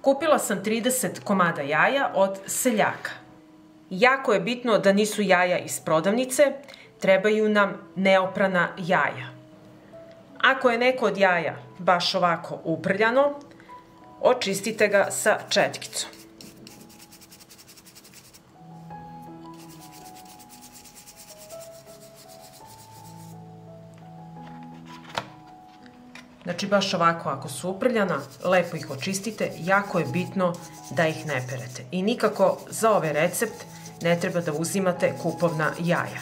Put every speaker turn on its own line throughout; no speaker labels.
Kupila sam 30 komada jaja od seljaka. Jako je bitno da nisu jaja iz prodavnice, trebaju nam neoprana jaja. Ako je neko od jaja baš ovako uprljano, očistite ga sa četkicom. Znači baš ovako ako su uprljana, lepo ih očistite, jako je bitno da ih ne perete. I nikako za ovaj recept ne treba da uzimate kupovna jaja.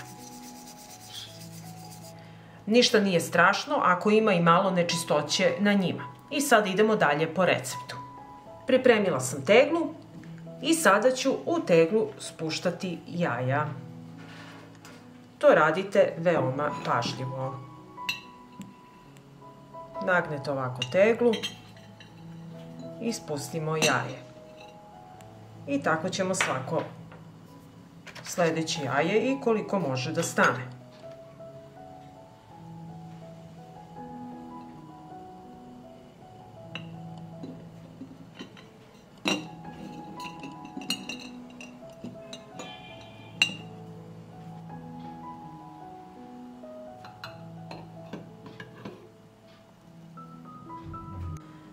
Ništa nije strašno ako ima i malo nečistoće na njima. I sad idemo dalje po receptu. Pripremila sam teglu i sada ću u teglu spuštati jaja. To radite veoma pažljivo. Nagnete ovako teglu i spustimo jaje. I tako ćemo svako sledeće jaje i koliko može da stane.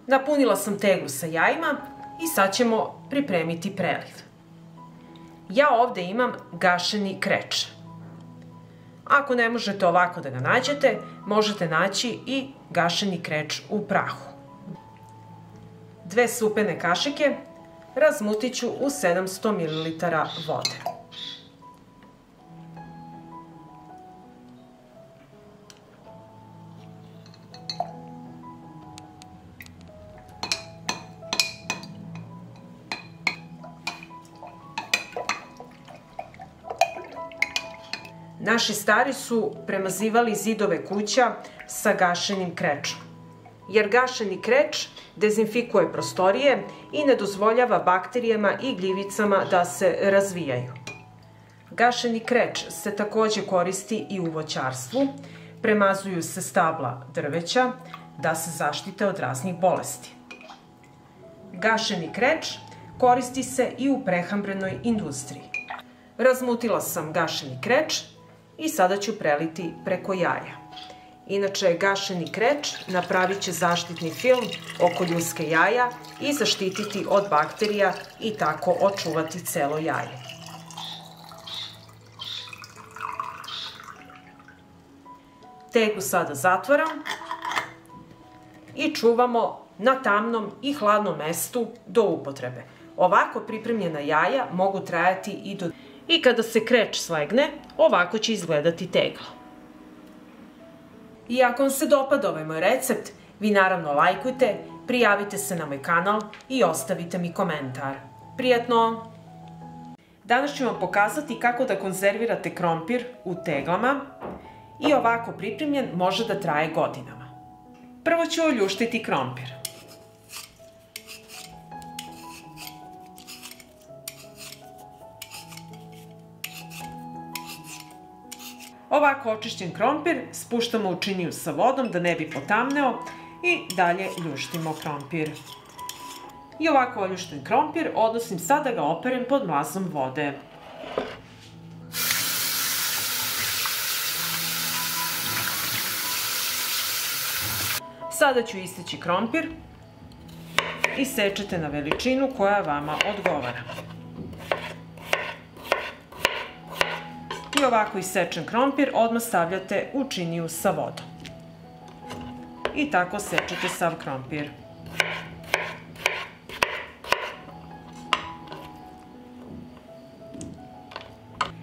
Napunila sam teglu sa jajima i sad ćemo pripremiti preliv. Ja ovde imam gašeni kreč. Ako ne možete ovako da ga nađete, možete naći i gašeni kreč u prahu. 2 supene kašike razmutit ću u 700 ml vode. Naši stari su premazivali zidove kuća sa gašenim krečom, jer gašeni kreč dezinfikuje prostorije i ne dozvoljava bakterijama i gljivicama da se razvijaju. Gašeni kreč se takođe koristi i u voćarstvu, premazuju se stabla drveća da se zaštite od raznih bolesti. Gašeni kreč koristi se i u prehrambenoj industriji. Razmutila sam gašeni kreč i sada ću preliti preko jaja. Inače, gašeni kreč napravit će zaštitni film oko ljuske jaja i zaštititi od bakterija i tako očuvati celo jaje. Teglu sada zatvaram i čuvamo na tamnom i hladnom mestu do upotrebe. Ovako pripremljena jaja mogu trajati i do... I kada se kreč slegne, ovako će izgledati tegla. I ako vam se dopada ovaj moj recept, vi naravno lajkujte, prijavite se na moj kanal i ostavite mi komentar. Prijatno! Danas ću vam pokazati kako da konzervirate krompir u teglama i ovako pripremljen može da traje godinama. Prvo ću oljuštiti krompir. Ovako očišćen krompir spuštamo u činiju sa vodom da ne bi potamneo i dalje ljuštimo krompir. I ovako oljušten krompir odnosim sad da ga operem pod mlazom vode. Sada ću isteći krompir i sečete na veličinu koja vama odgovara. I ovako isečen krompir odmah stavljate u činiju sa vodom. I tako sečete sav krompir.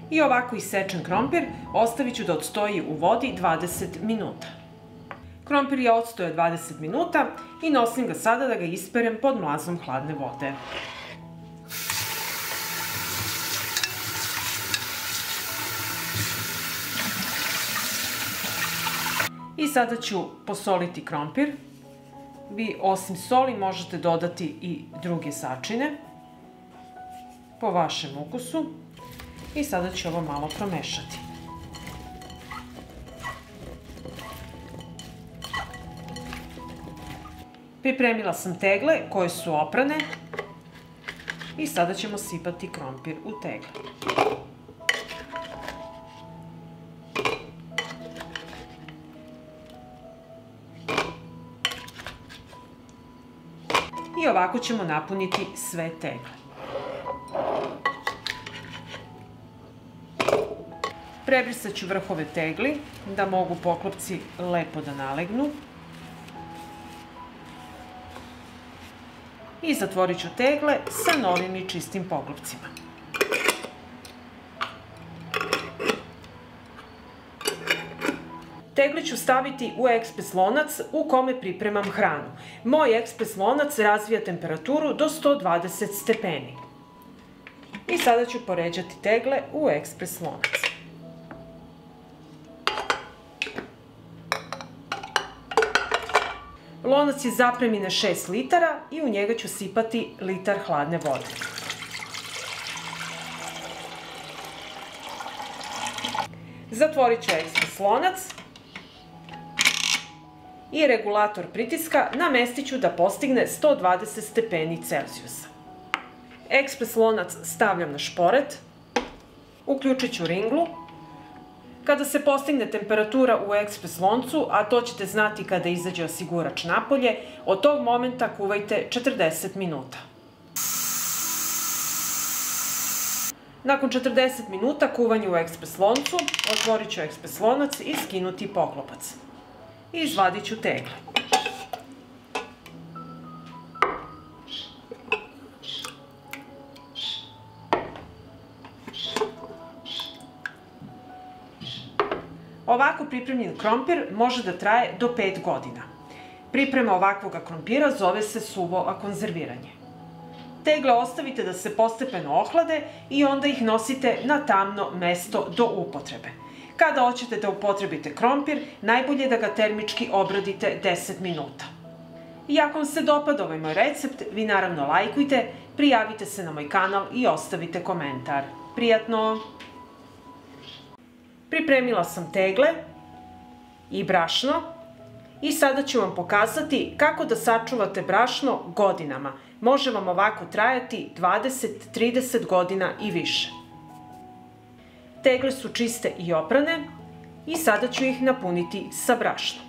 I ovako isečen krompir ostavit ću da odstoji u vodi 20 minuta. Krompir je odstojao 20 minuta i nosim ga sada da ga isperem pod mlazom hladne vode. I sada ću posoliti krompir. Vi osim soli možete dodati i druge začine po vašem ukusu. I sada ću ovo malo promešati. Pripremila sam tegle koje su oprane I sada ćemo sipati krompir u tegle. I ovako ćemo napuniti sve tegle. Prebrisat ću vrhove tegli da mogu poklopci lepo da nalegnu. I zatvorit ću tegle sa novim i čistim poklopcima. Tegle ću staviti u ekspres lonac u kome pripremam hranu. Moj ekspres lonac razvija temperaturu do 120 stepeni. I sada ću poređati tegle u ekspres lonac. Lonac je zapremine 6 litara i u njega ću sipati litar hladne vode. Zatvorit ću ekspres lonac i regulator pritiska namestit ću da postigne 120 stepeni Celzijusa. Ekspres lonac stavljam na šporet, uključit ću ringlu. Kada se postigne temperatura u ekspres loncu, a to ćete znati kada izađe osigurač napolje, od tog momenta kuvajte 40 minuta. Nakon 40 minuta kuvanja u ekspres loncu, otvorit ću ekspres lonac i skinuti poklopac. I izvadit ću tegle. Ovako pripremljen krompir može da traje do 5 godina. Priprema ovakvog krompira zove se suvo konzerviranje. Tegle ostavite da se postepeno ohlade i onda ih nosite na tamno mesto do upotrebe. Kada hoćete da upotrebite krompir, najbolje je da ga termički obradite 10 minuta. I ako vam se dopada ovaj moj recept, vi naravno lajkujte, prijavite se na moj kanal i ostavite komentar. Prijatno! Pripremila sam tegle i brašno i sada ću vam pokazati kako da sačuvate brašno godinama. Može vam ovako trajati 20-30 godina i više. Tegle su čiste i oprane i sada ću ih napuniti sa brašnom.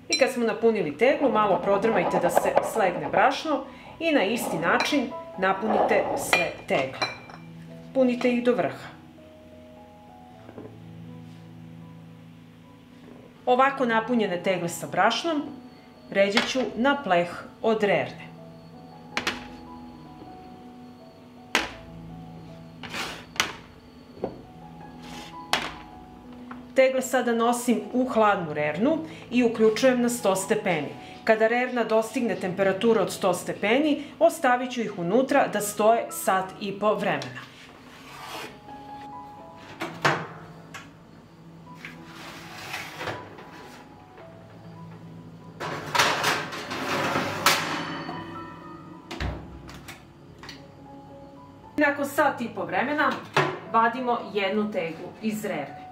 I kad smo napunili teglu, malo prodrmajte da se slegne brašno i na isti način napunite sve tegle. Punite ih do vrha. Ovako napunjene tegle sa brašnom ređat ću na pleh od rerne. Tegle sada nosim u hladnu rernu i uključujem na 100 stepeni. Kada rerna dostigne temperaturu od 100 stepeni, ostavit ću ih unutra da stoje sat i po vremena. Nakon sat i po vremena vadimo jednu teglu iz rerne.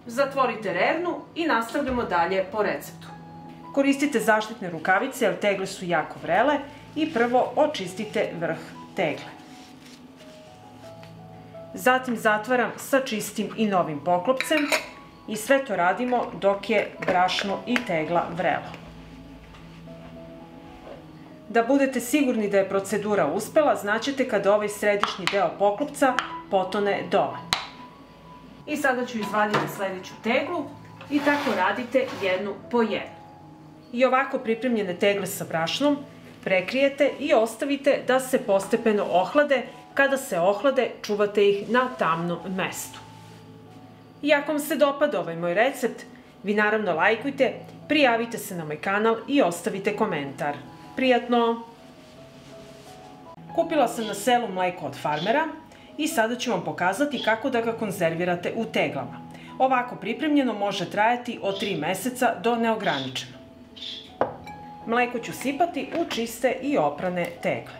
Zatvorite rernu i nastavljamo dalje po receptu. Koristite zaštitne rukavice jer tegle su jako vrele i prvo očistite vrh tegle. Zatim zatvaram sa čistim i novim poklopcem i sve to radimo dok je brašno i tegla vrelo. Da budete sigurni da je procedura uspela, znaćete kada ovaj središnji deo poklopca potone dole. I sada ću izvaditi sledeću teglu i tako radite jednu po jednu. I ovako pripremljene tegle sa brašnom prekrijete i ostavite da se postepeno ohlade. Kada se ohlade, čuvate ih na tamnom mestu. I ako vam se dopada ovaj moj recept, vi naravno lajkujte, prijavite se na moj kanal i ostavite komentar. Prijatno! Kupila sam na selu mleko od farmera i sada ću vam pokazati kako da ga konzervirate u teglama. Ovako pripremljeno može trajati od 3 meseca do neograničeno. Mleko ću sipati u čiste i oprane tegle.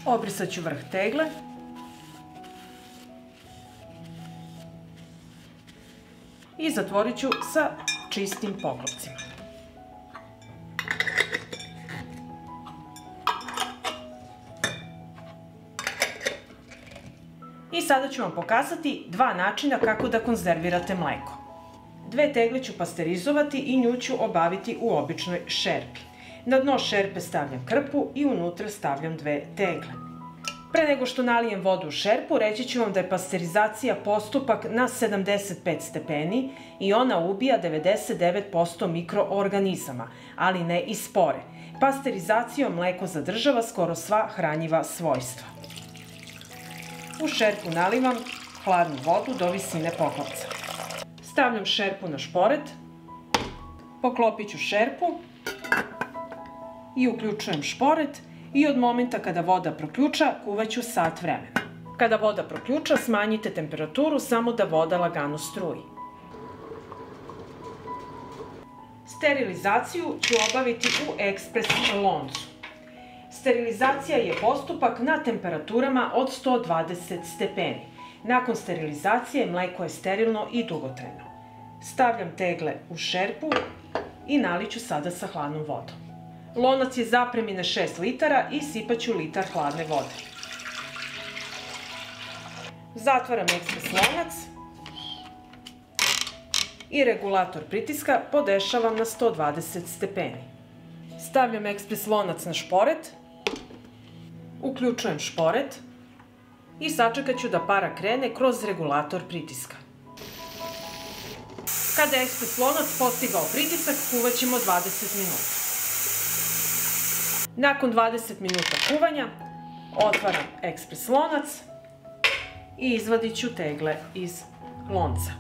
Obrisat ću vrh tegle. I zatvorit ću sa čistim poklopcima. I sada ću vam pokazati dva načina kako da konzervirate mleko. 2 tegle ću pasterizovati i nju ću obaviti u običnoj šerpi. Na dno šerpe stavljam krpu i unutra stavljam 2 tegle. Pre nego što nalijem vodu u šerpu, reći ću vam da je pasterizacija postupak na 75 stepeni i ona ubija 99% mikroorganizama, ali ne i spore. Pasterizacijom mleko zadržava skoro sva hranjiva svojstva. U šerpu nalivam hladnu vodu do visine poklopca. Stavljam šerpu na šporet, poklopit ću šerpu i uključujem šporet i od momenta kada voda proključa kuvaću sat vremena. Kada voda proključa smanjite temperaturu samo da voda lagano struji. Sterilizaciju ću obaviti u ekspres loncu. Sterilizacija je postupak na temperaturama od 120 stepeni. Nakon sterilizacije mleko je sterilno i dugotrajno. Stavljam tegle u šerpu i naliću sada sa hladnom vodom. Lonac je zapremine 6 litara i sipaću litar hladne vode. Zatvaram ekspres lonac i regulator pritiska podešavam na 120 stepeni. Stavljam ekspres lonac na šporet, uključujem šporet i sačekat ću da para krene kroz regulator pritiska. Kada je ekspres lonac postigao pritisak, kuvat ćemo 20 minuta. Nakon 20 minuta kuvanja, otvaram ekspres lonac i izvadit ću tegle iz lonca.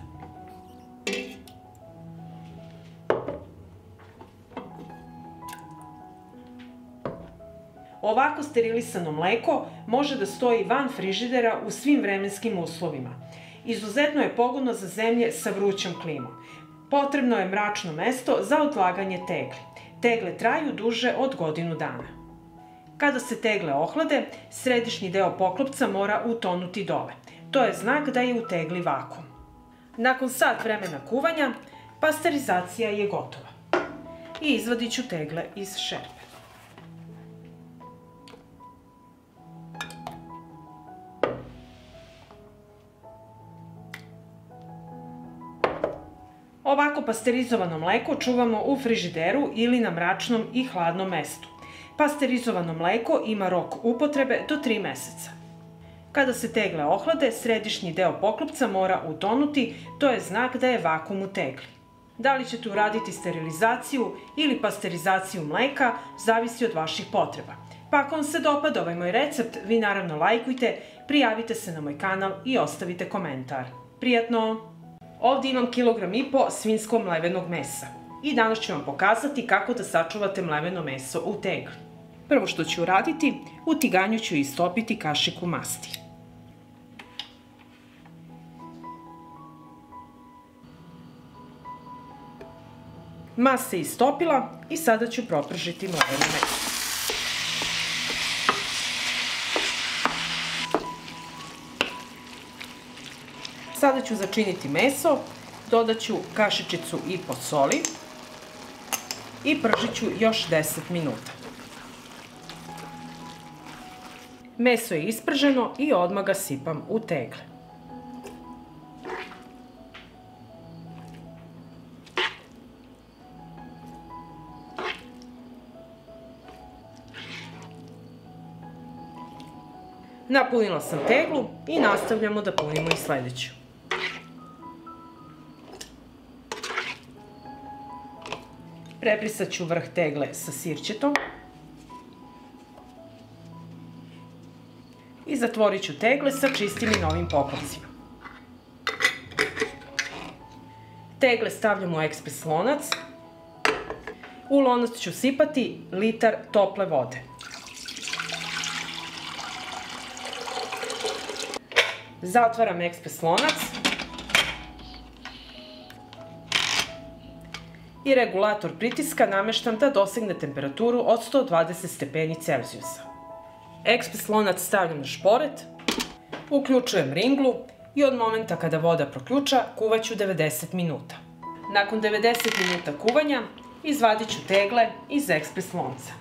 Ovako sterilisano mleko može da stoji van frižidera u svim vremenskim uslovima. Izuzetno je pogodno za zemlje sa vrućom klimom. Potrebno je mračno mesto za odlaganje tegli. Tegle traju duže od godinu dana. Kada se tegle ohlade, središnji deo poklopca mora utonuti dole. To je znak da je u tegli vakuum. Nakon sat vremena kuvanja, pasterizacija je gotova. I izvadit ću tegle iz šerpe. Ovako pasterizovano mleko čuvamo u frižideru ili na mračnom i hladnom mestu. Pasterizovano mleko ima rok upotrebe do 3 meseca. Kada se tegle ohlade, središnji deo poklopca mora utonuti, to je znak da je vakuum u tegli. Da li ćete uraditi sterilizaciju ili pasterizaciju mleka, zavisi od vaših potreba. Pa ako vam se dopada ovaj moj recept, vi naravno lajkujte, prijavite se na moj kanal i ostavite komentar. Prijatno! Ovdje imam 1,5 kg svinjskog mlevenog mesa. I danas ću vam pokazati kako da sačuvate mleveno meso u tegli. Prvo što ću uraditi, u tiganju ću istopiti kašiku masti. Mast se istopila i sada ću propržiti mleveno meso. Sada ću začiniti meso, dodat ću kašičicu i po soli i pržit ću još 10 minuta. Meso je isprženo i odmah ga sipam u tegle. Napunila sam teglu i nastavljamo da punimo i sledeću. Prebrisat ću vrh tegle sa sirćetom i zatvorit ću tegle sa čistim i novim poklopcima. Tegle stavljam u ekspres lonac. U lonac ću sipati litar tople vode. Zatvaram ekspres lonac i regulator pritiska nameštam da dosegne temperaturu od 120 stepeni Celzijusa. Ekspres lonac stavljam na šporet, uključujem ringlu i od momenta kada voda proključa kuvaću 90 minuta. Nakon 90 minuta kuvanja izvadit ću tegle iz ekspres lonca.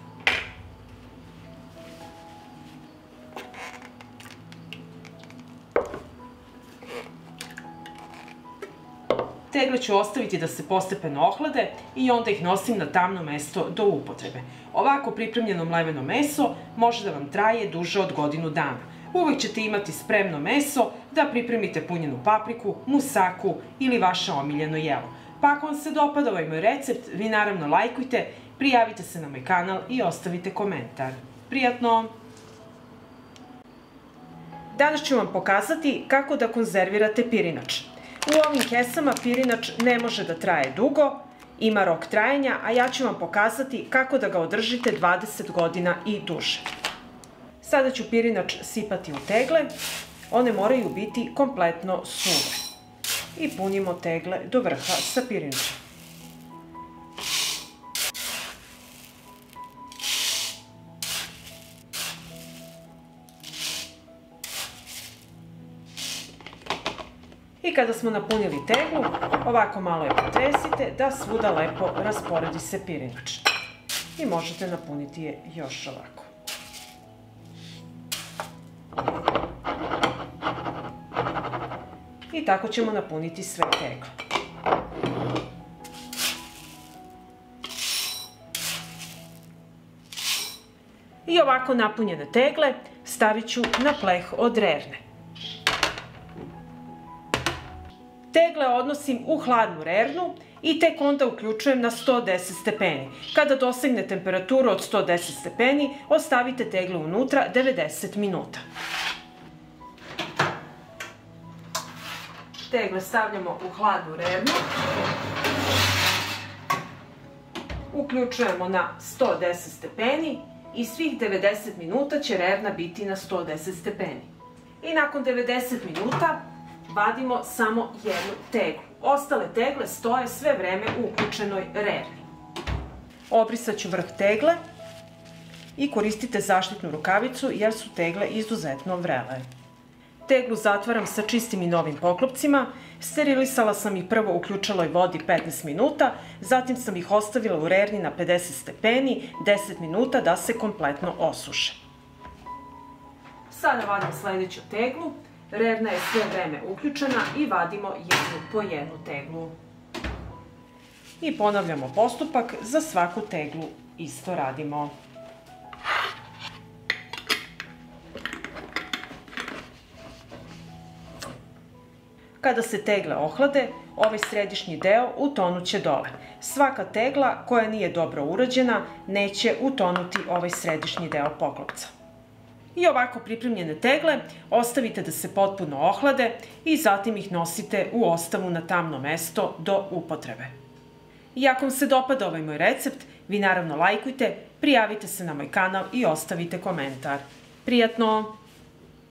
Tegle ću ostaviti da se postepeno ohlade i onda ih nosim na tamno mesto do upotrebe. Ovako pripremljeno mleveno meso može da vam traje duže od godinu dana. Uvek ćete imati spremno meso da pripremite punjenu papriku, musaku ili vaše omiljeno jelo. Pa ako vam se dopada ovaj moj recept, vi naravno lajkujte, prijavite se na moj kanal i ostavite komentar. Prijatno! Danas ću vam pokazati kako da konzervirate pirinač. U ovim kesama pirinač ne može da traje dugo, ima rok trajanja, a ja ću vam pokazati kako da ga održite 20 godina i duže. Sada ću pirinač sipati u tegle, one moraju biti kompletno suve. I punimo tegle do vrha sa pirinačem. I kada smo napunili teglu, ovako malo je potresite da svuda lepo rasporedi se pirinač. I možete napuniti je još ovako. I tako ćemo napuniti sve tegle. I ovako napunjene tegle stavit ću na pleh od rerne. Tegle odnosim u hladnu rernu i tek onda uključujem na 110 stepeni. Kada dosegne temperaturu od 110 stepeni, ostavite tegle unutra 90 minuta. Tegle stavljamo u hladnu rernu. Uključujemo na 110 stepeni i svih 90 minuta će rerna biti na 110 stepeni. I nakon 90 minuta vadimo samo jednu teglu. Ostale tegle stoje sve vreme u uključenoj rerni. Obrisat ću vrh tegle i koristite zaštitnu rukavicu jer su tegle izuzetno vrele. Teglu zatvaram sa čistim i novim poklopcima. Sterilisala sam ih prvo u ključaloj vodi 15 minuta, zatim sam ih ostavila u rerni na 50 stepeni 10 minuta da se kompletno osuše. Sada vadim sledeću teglu. Rerna je sve vreme uključena i vadimo jednu po jednu teglu. I ponavljamo postupak, za svaku teglu isto radimo. Kada se tegle ohlade, ovaj središnji deo utonuće dole. Svaka tegla koja nije dobro urađena neće utonuti ovaj središnji deo poklopca. I ovako pripremljene tegle ostavite da se potpuno ohlade i zatim ih nosite u ostavu na tamno mesto do upotrebe. I ako vam se dopada ovaj moj recept, vi naravno lajkujte, prijavite se na moj kanal i ostavite komentar. Prijatno!